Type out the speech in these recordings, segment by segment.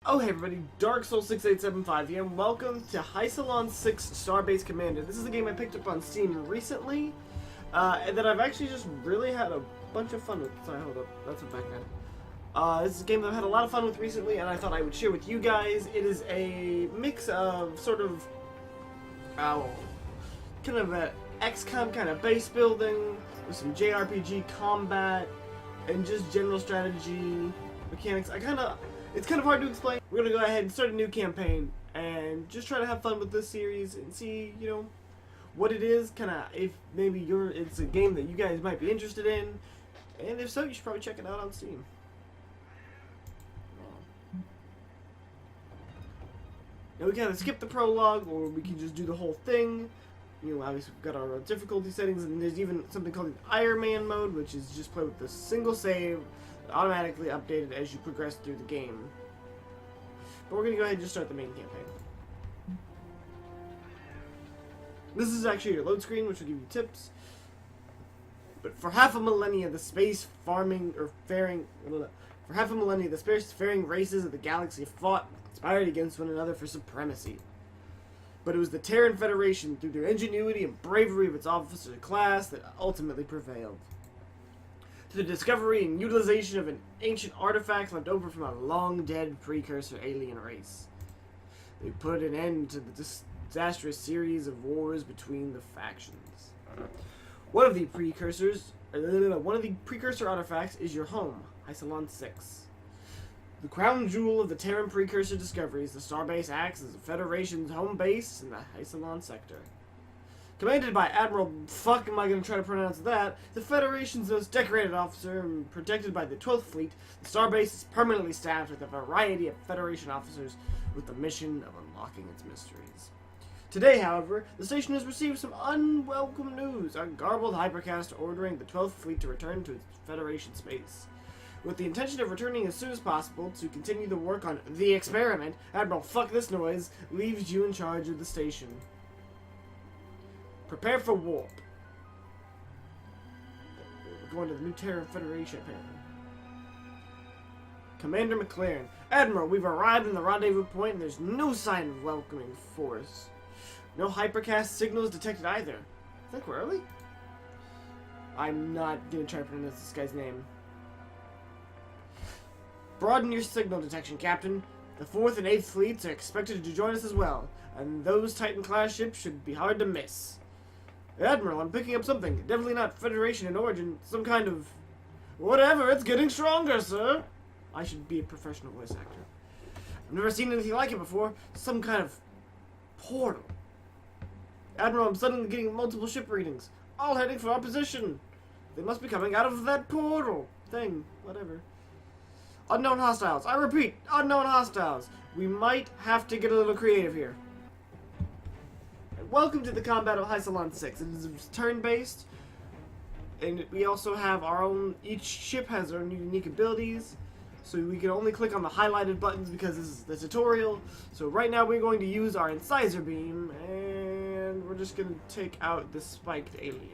Oh hey everybody, Dark Soul 6875 here, and welcome to Halcyon 6 Starbase Commander. This is a game I picked up on Steam recently, and that I've actually just really had a bunch of fun with. Sorry, hold up, that's a background. This is a game that I've had a lot of fun with recently, and I thought I would share with you guys. It is a mix of sort of, kind of an XCOM kind of base building, with some JRPG combat, and just general strategy mechanics. It's kind of hard to explain. We're going to go ahead and start a new campaign and just try to have fun with this series and see, you know, what it is, kind of, if maybe it's a game that you guys might be interested in, and if so, you should probably check it out on Steam. Now we can either skip the prologue, or we can just do the whole thing. You know, obviously we've got our difficulty settings, and there's even something called the Iron Man mode, which is just play with the single save, automatically updated as you progress through the game. But we're going to go ahead and just start the main campaign. This is actually your load screen, which will give you tips. But for half a millennia, the spacefaring races of the galaxy fought, conspired against one another for supremacy. But it was the Terran Federation, through their ingenuity and bravery of its officer class, that ultimately prevailed. To the discovery and utilization of an ancient artifact left over from a long-dead precursor alien race. They put an end to the disastrous series of wars between the factions. One of the precursor artifacts is your home, Halcyon 6. The crown jewel of the Terran precursor discoveries, the Starbase acts as the Federation's home base in the Halcyon sector. Commanded by Admiral, fuck am I going to try to pronounce that, the Federation's most decorated officer, and protected by the 12th Fleet, the Starbase is permanently staffed with a variety of Federation officers with the mission of unlocking its mysteries. Today, however, the station has received some unwelcome news, a garbled hypercast ordering the 12th Fleet to return to its Federation space. With the intention of returning as soon as possible to continue the work on the experiment, Admiral Fuck This Noise leaves you in charge of the station. Prepare for warp. We're going to the new Terran Federation, apparently. Commander McLaren. Admiral, we've arrived in the rendezvous point and there's no sign of welcoming force. No hypercast signals detected either. I think we're early? I'm not going to try to pronounce this guy's name. Broaden your signal detection, Captain. The 4th and 8th fleets are expected to join us as well, and those Titan-class ships should be hard to miss. Admiral, I'm picking up something. Definitely not Federation in origin. Some kind of... Whatever, it's getting stronger, sir. I should be a professional voice actor. I've never seen anything like it before. Some kind of portal. Admiral, I'm suddenly getting multiple ship readings. All heading for our position. They must be coming out of that portal thing. Whatever. Unknown hostiles. I repeat, unknown hostiles. We might have to get a little creative here. Welcome to the combat of Halcyon 6. It is turn-based, and we also have our own, each ship has their own unique abilities, so we can only click on the highlighted buttons because this is the tutorial. So right now we're going to use our incisor beam, and we're just going to take out the spiked alien.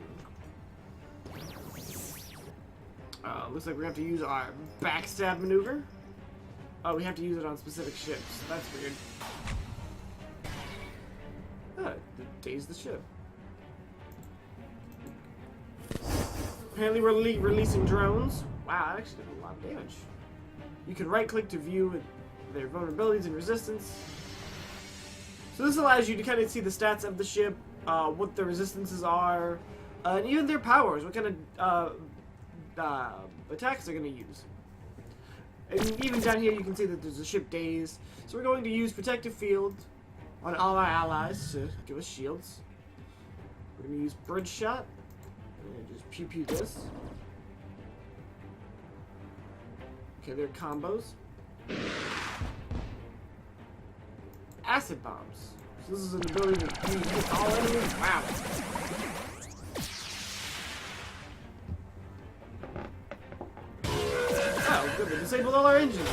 Looks like we have to use our backstab maneuver. Oh, we have to use it on specific ships. That's weird. Daze the ship. Apparently we're releasing drones. Wow, that actually did a lot of damage. You can right-click to view their vulnerabilities and resistance. So this allows you to kind of see the stats of the ship, what the resistances are, and even their powers, what kind of attacks they're going to use. And even down here you can see that there's a ship dazed. So we're going to use Protective Field on all our allies to give us shields. We're going to use Bridge Shot. And just pew-pew this. Okay, they're combos. Acid Bombs. So this is an ability to hit all enemies. Wow. Oh, good. They disabled all our engines.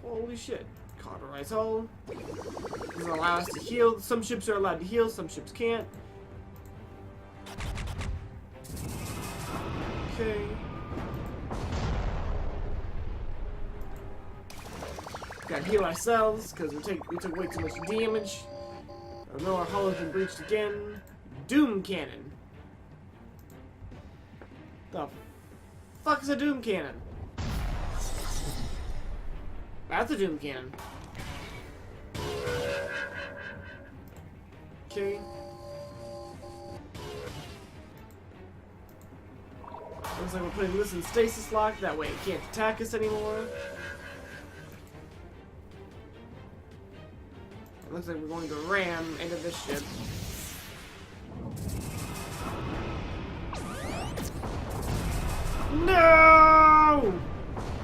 Holy shit. Cauterize hull. This will allow us to heal. Some ships are allowed to heal, some ships can't. Okay. Gotta heal ourselves, because we took way too much damage. I know our hull has been breached again. Doom Cannon. The fuck is a Doom Cannon? That's a Doom Cannon. Okay. Looks like we're putting this in stasis lock, that way it can't attack us anymore. It looks like we're going to ram into this ship. No!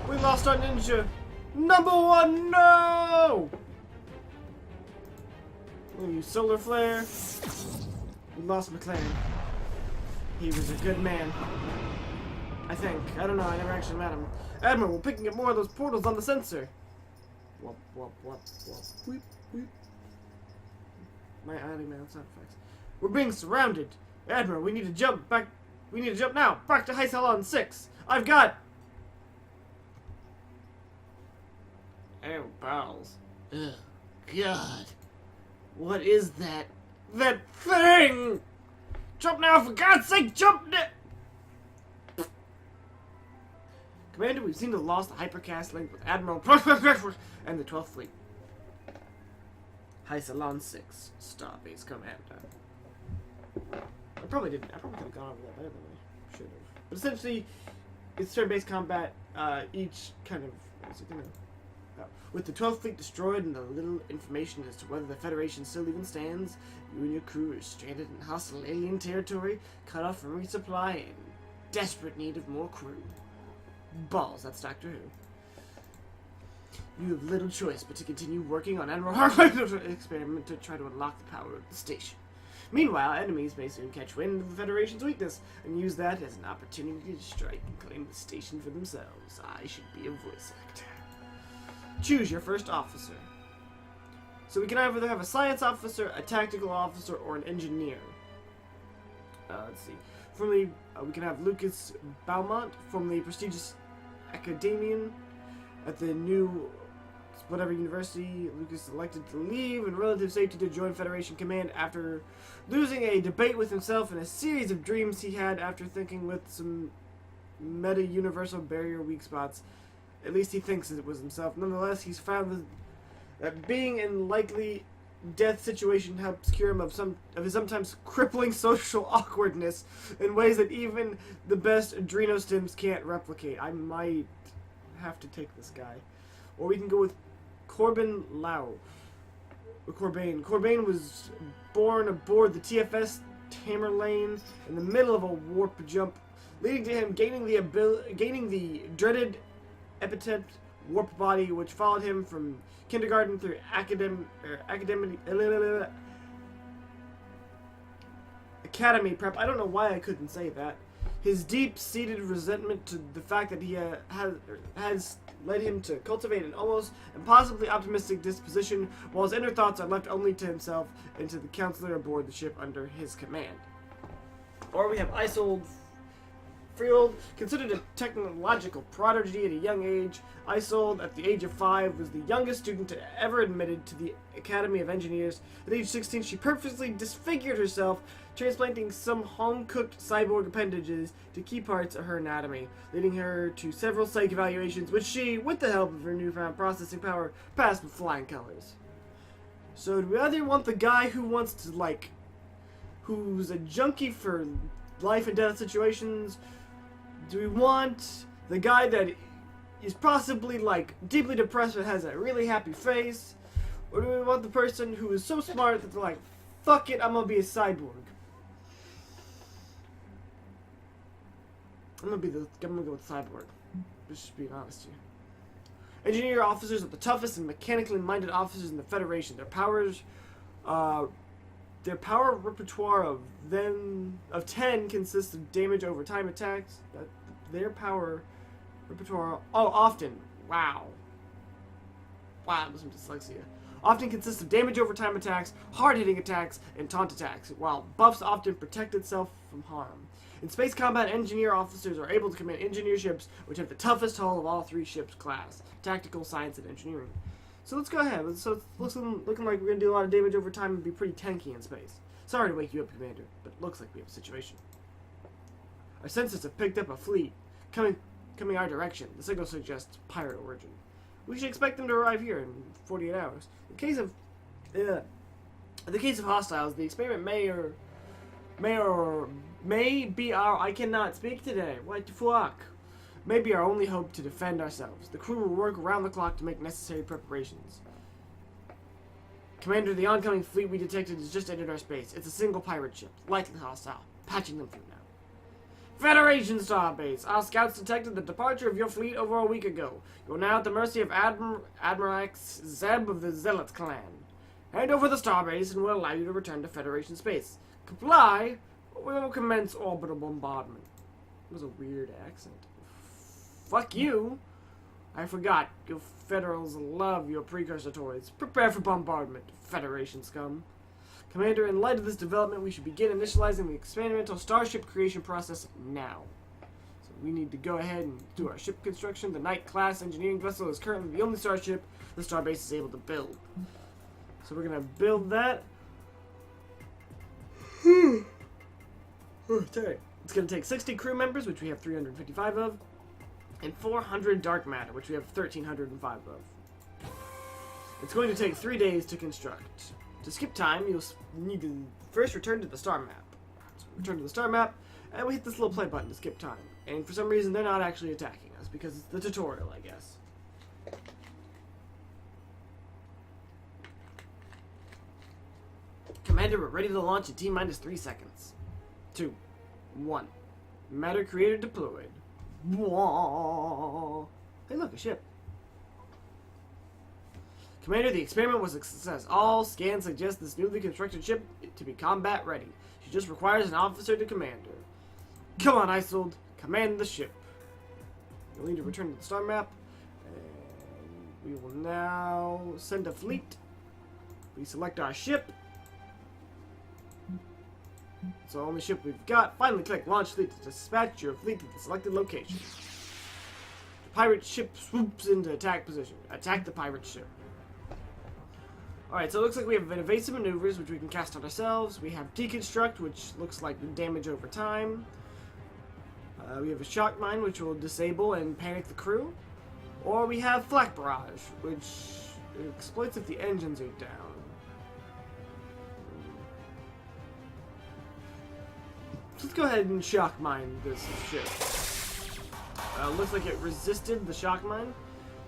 We lost our ninja! Number one, no! We'll use solar flare. We lost McLaren. He was a good man. I think. I don't know, I never actually met him. Admiral, we're picking up more of those portals on the sensor. Wop, wop, wop, wop, weep, weep. My anime sound effects. We're being surrounded. Admiral, we need to jump back. We need to jump now. Back to Halcyon 6. I've got. Oh, balls. Ugh, God. What is that? That thing! Jump now, for God's sake, jump now! Commander, we've seen the lost hypercast link with Admiral and the 12th Fleet. Halcyon 6, Starbase Commander. I probably could have gone over that better than I should have. But essentially, it's turn-based combat, each kind of, with the 12th Fleet destroyed and the little information as to whether the Federation still even stands, you and your crew are stranded in hostile alien territory, cut off from resupply, and in desperate need of more crew. Balls, that's Doctor Who. You have little choice but to continue working on Admiral Harvey's experiment to try to unlock the power of the station. Meanwhile, enemies may soon catch wind of the Federation's weakness and use that as an opportunity to strike and claim the station for themselves. I should be a voice actor. Choose your first officer. So we can either have a science officer, a tactical officer, or an engineer. Let's see. Formerly, we can have Lucas Beaumont, formerly prestigious academician at the new whatever university. Lucas elected to leave in relative safety to join Federation Command after losing a debate with himself and a series of dreams he had after thinking with some meta-universal barrier weak spots. At least he thinks it was himself. Nonetheless, he's found that being in likely death situation helps cure him of his sometimes crippling social awkwardness in ways that even the best adrenostims can't replicate. I might have to take this guy. Or we can go with Corbin Lau. Corbin was born aboard the TFS Tamerlane in the middle of a warp jump, leading to him gaining the dreaded epithet warp body, which followed him from kindergarten through academy prep. I don't know why I couldn't say that. His deep-seated resentment to the fact that he has led him to cultivate an almost impossibly optimistic disposition, while his inner thoughts are left only to himself and to the counselor aboard the ship under his command. Or we have Isolde Freehold, considered a technological prodigy at a young age. Isolde, at the age of 5, was the youngest student ever admitted to the Academy of Engineers. At age 16, she purposely disfigured herself, transplanting some home-cooked cyborg appendages to key parts of her anatomy, leading her to several psych evaluations, which she, with the help of her newfound processing power, passed with flying colors. So do we either want the guy who wants to, who's a junkie for life and death situations? Do we want the guy that is possibly, deeply depressed but has a really happy face? Or do we want the person who is so smart that they're like, fuck it, I'm gonna be a cyborg? I'm gonna go with cyborg. Just being honest here. Engineer officers are the toughest and mechanically minded officers in the Federation. Their power repertoire of 10 consists of damage over time attacks. Their power repertoire often some dyslexia. Often consists of damage over time attacks, hard-hitting attacks, and taunt attacks, while buffs often protect itself from harm. In space combat, engineer officers are able to command engineer ships, which have the toughest hull of all 3 ships class: tactical, science, and engineering. So let's go ahead. So it's looking like we're going to do a lot of damage over time and be pretty tanky in space. Sorry to wake you up, Commander, but it looks like we have a situation. Our sensors have picked up a fleet coming our direction. The signal suggests pirate origin. We should expect them to arrive here in 48 hours. In the case of hostiles, the experiment may be our... I cannot speak today. What the fuck? May be our only hope to defend ourselves. The crew will work around the clock to make necessary preparations. Commander, the oncoming fleet we detected has just entered our space. It's a single pirate ship, likely hostile. Patching them through now. Federation Starbase. Our scouts detected the departure of your fleet over a week ago. You are now at the mercy of Admirax Zeb of the Zealot clan. Hand over the Starbase and we'll allow you to return to Federation space. Comply, or we will commence orbital bombardment. It was a weird accent. Fuck you. I forgot. You Federals love your precursor toys. Prepare for bombardment, Federation scum. Commander, in light of this development, we should begin initializing the experimental starship creation process now. So we need to go ahead and do our ship construction. The Knight-class engineering vessel is currently the only starship the Starbase is able to build. So we're going to build that. Sorry. It's going to take 60 crew members, which we have 355 of, and 400 dark matter, which we have 1,305 of. It's going to take 3 days to construct. To skip time, you'll need to first return to the star map. So return to the star map, and we hit this little play button to skip time. And for some reason, they're not actually attacking us, because it's the tutorial, I guess. Commander, we're ready to launch in T-minus 3 seconds. 2, 1. Matter creator deployed. Whoa. Hey, look, a ship. Commander, the experiment was a success. All scans suggest this newly constructed ship to be combat ready. She just requires an officer to command her. Come on, Isold. Command the ship. You'll need to return to the star map. And we will now send a fleet. We select our ship. It's the only ship we've got. Finally click launch fleet to dispatch your fleet to the selected location. The pirate ship swoops into attack position. Attack the pirate ship. Alright, so it looks like we have evasive maneuvers, which we can cast on ourselves. We have deconstruct, which looks like damage over time. We have a shock mine, which will disable and panic the crew. Or we have flak barrage, which exploits if the engines are down. Let's go ahead and shock mine this ship. Looks like it resisted the shock mine,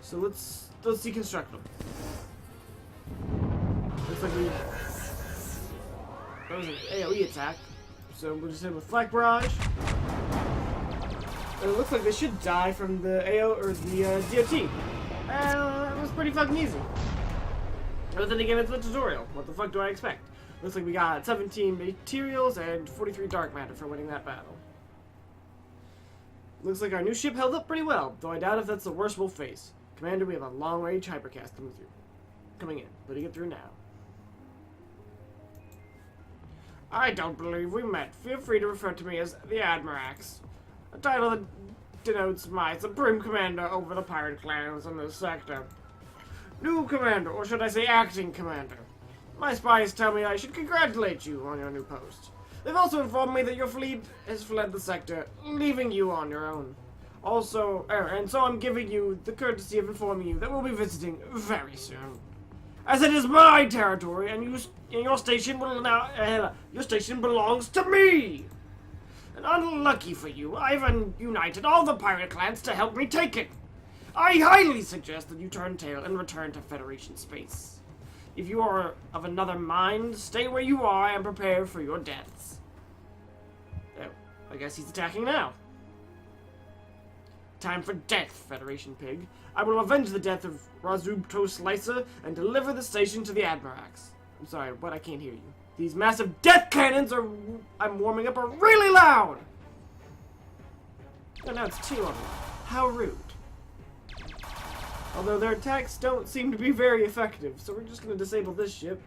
so let's deconstruct them. Looks like that was an AoE attack, so we'll just hit with flak barrage. And it looks like they should die from the AO or the DOT. It was pretty fucking easy. But then again, it's a tutorial. What the fuck do I expect? Looks like we got 17 materials and 43 dark matter for winning that battle. Looks like our new ship held up pretty well, though I doubt if that's the worst we'll face. Commander, we have a long-range hypercast coming in. Letting it through now. I don't believe we met. Feel free to refer to me as the Admirax, a title that denotes my supreme commander over the pirate clans in this sector. New commander, or should I say acting commander. My spies tell me I should congratulate you on your new post. They've also informed me that your fleet has fled the sector, leaving you on your own. Also, and so I'm giving you the courtesy of informing you that we'll be visiting very soon. As it is my territory, and your station will now, your station belongs to me. And unlucky for you, I've united all the pirate clans to help me take it. I highly suggest that you turn tail and return to Federation space. If you are of another mind, stay where you are and prepare for your deaths. Oh, I guess he's attacking now. Time for death, Federation Pig. I will avenge the death of Razub Toe Slicer and deliver the station to the Admirax. I'm sorry, what? I can't hear you. These massive death cannons I'm warming up are really loud! Oh, now it's 2 of them. How rude. Although their attacks don't seem to be very effective, so we're just going to disable this ship.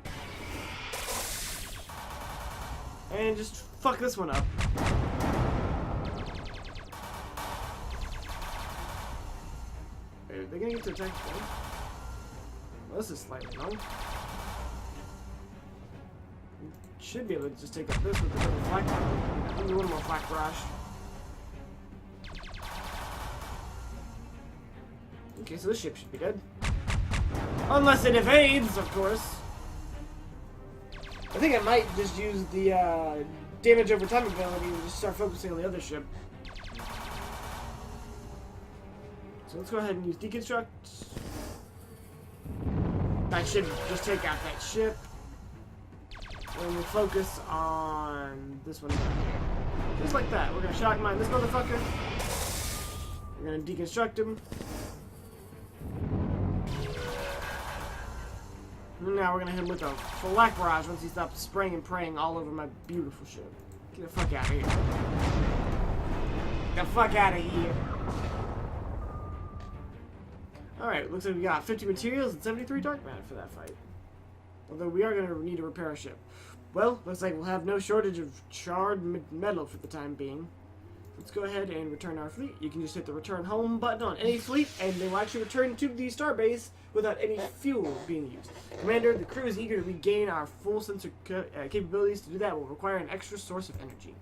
And just fuck this one up. Are they going to get to attack again? This is slightly long. Should be able to just take up this with the little flak. Maybe one more flak barrage. Okay, so this ship should be dead. Unless it evades, of course. I think I might just use the damage over time ability and just start focusing on the other ship. So let's go ahead and use deconstruct. That should just take out that ship. And we'll focus on this one down here. Just like that. We're gonna shock mine this motherfucker. We're gonna deconstruct him. Now we're gonna hit him with a flak barrage once he stops spraying and praying all over my beautiful ship. Get the fuck out of here. Get the fuck out of here. Alright, looks like we got 50 materials and 73 dark matter for that fight. Although we are going to need to repair a ship. Well, looks like we'll have no shortage of charred metal for the time being. Let's go ahead and return our fleet. You can just hit the return home button on any fleet, and they will actually return to the starbase without any fuel being used. Commander, the crew is eager to regain our full sensor capabilities. To do that will require an extra source of energy.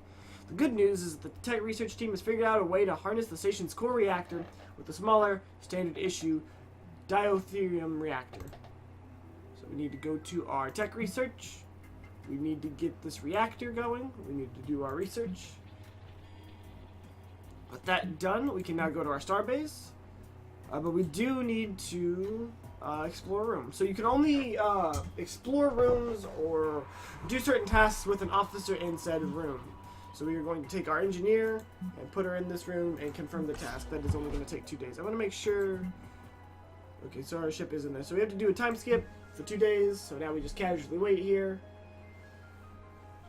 The good news is that the tech research team has figured out a way to harness the station's core reactor with a smaller, standard issue diatherium reactor. So we need to go to our tech research. We need to get this reactor going. We need to do our research. With that done, we can now go to our starbase. But we do need to explore rooms. So you can only explore rooms or do certain tasks with an officer inside a room. So we are going to take our engineer and put her in this room and confirm the task. That is only going to take 2 days. I want to make sure... Okay, so our ship is in there. So we have to do a time skip for 2 days. So now we just casually wait here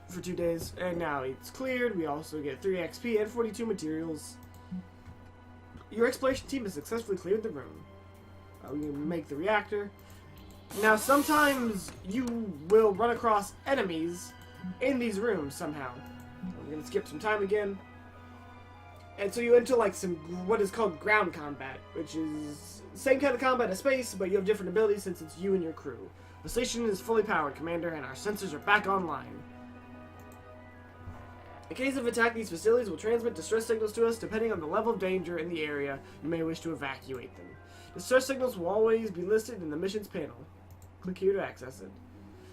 for 2 days. And now it's cleared. We also get 3 XP and 42 materials. Your exploration team has successfully cleared the room. We can make the reactor. Now sometimes you will run across enemies in these rooms somehow. We're going to skip some time again. And so you enter like some what is called ground combat, which is the same kind of combat as space, but you have different abilities since it's you and your crew. The station is fully powered, Commander, and our sensors are back online. In case of attack, these facilities will transmit distress signals to us depending on the level of danger in the area you may wish to evacuate them. Distress signals will always be listed in the missions panel. Click here to access it.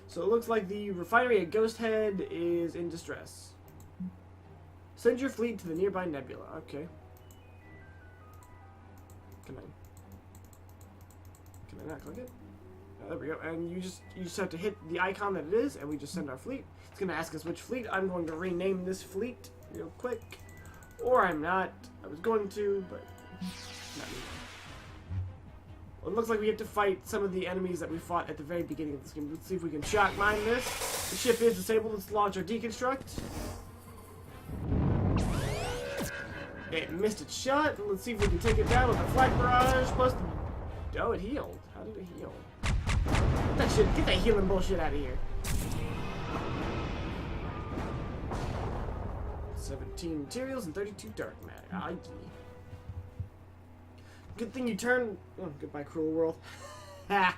So it looks like the refinery at Ghost Head is in distress. Send your fleet to the nearby nebula. Okay. Can I not click it? Oh, there we go. And you just have to hit the icon that it is, and we just send our fleet. It's going to ask us which fleet. I'm going to rename this fleet real quick. Or I'm not. I was going to, but not anymore. Well, it looks like we have to fight some of the enemies that we fought at the very beginning of this game. Let's see if we can shock mine this. The ship is disabled. Let's launch our deconstruct. It missed its shot. Let's see if we can take it down with a flak barrage. Plus, oh, it healed. How did it heal? Get that shit. Get that healing bullshit out of here. 17 materials and 32 dark matter. Aye. Good thing you turned. Oh, goodbye, cruel world. Ha!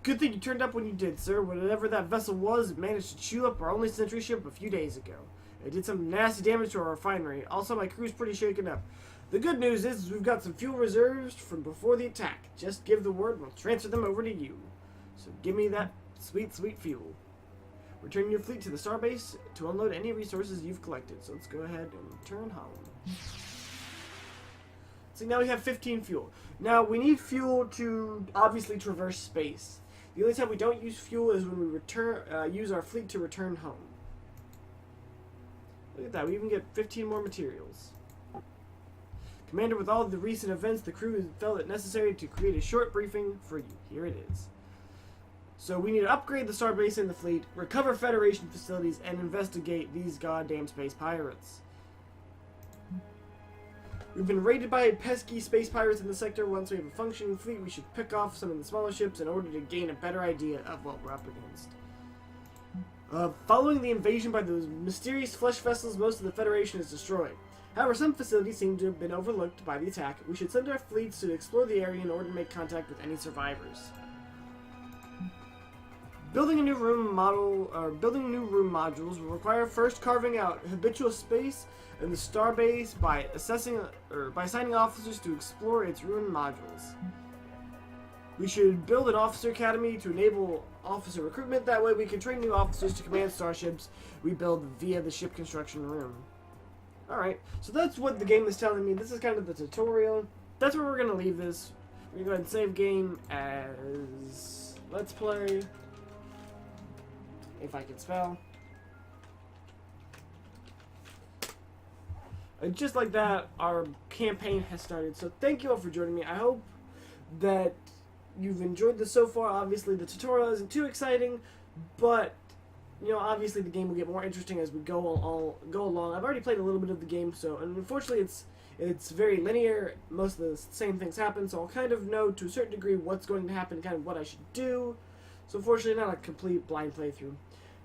Good thing you turned up when you did, sir. Whatever that vessel was, it managed to chew up our only sentry ship a few days ago. It did some nasty damage to our refinery. Also, my crew's pretty shaken up. The good news is we've got some fuel reserves from before the attack. Just give the word and we'll transfer them over to you. So give me that sweet, sweet fuel. Return your fleet to the starbase to unload any resources you've collected. So let's go ahead and return home. See, now we have 15 fuel. Now, we need fuel to obviously traverse space. The only time we don't use fuel is when we use our fleet to return home. Look at that, we even get 15 more materials. Commander, with all of the recent events, the crew felt it necessary to create a short briefing for you. Here it is. So we need to upgrade the starbase and the fleet, recover Federation facilities, and investigate these goddamn space pirates. We've been raided by pesky space pirates in the sector. Once we have a functioning fleet, we should pick off some of the smaller ships in order to gain a better idea of what we're up against. Following the invasion by those mysterious flesh vessels, most of the Federation is destroyed. However, some facilities seem to have been overlooked by the attack. We should send our fleets to explore the area in order to make contact with any survivors. Building a new room model, or building new room modules will require first carving out habitual space in the Starbase by assigning officers to explore its ruined modules. We should build an officer academy to enable officer recruitment. That way we can train new officers to command starships we build via the ship construction room. Alright, so that's what the game is telling me. This is kind of the tutorial. That's where we're going to leave this. We're going to go ahead and save game as Let's Play. If I can spell. And just like that, our campaign has started. So thank you all for joining me. I hope that you've enjoyed this so far. Obviously, the tutorial isn't too exciting, but you know, obviously the game will get more interesting as we go along. I've already played a little bit of the game, so and unfortunately it's very linear. Most of the same things happen, so I'll kind of know to a certain degree what's going to happen, kind of what I should do. So unfortunately, not a complete blind playthrough.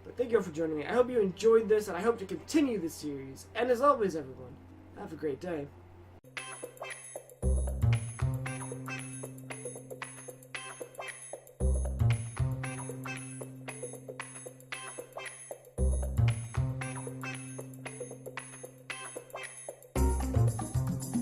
But thank you all for joining me. I hope you enjoyed this, and I hope to continue this series. And as always, everyone, have a great day.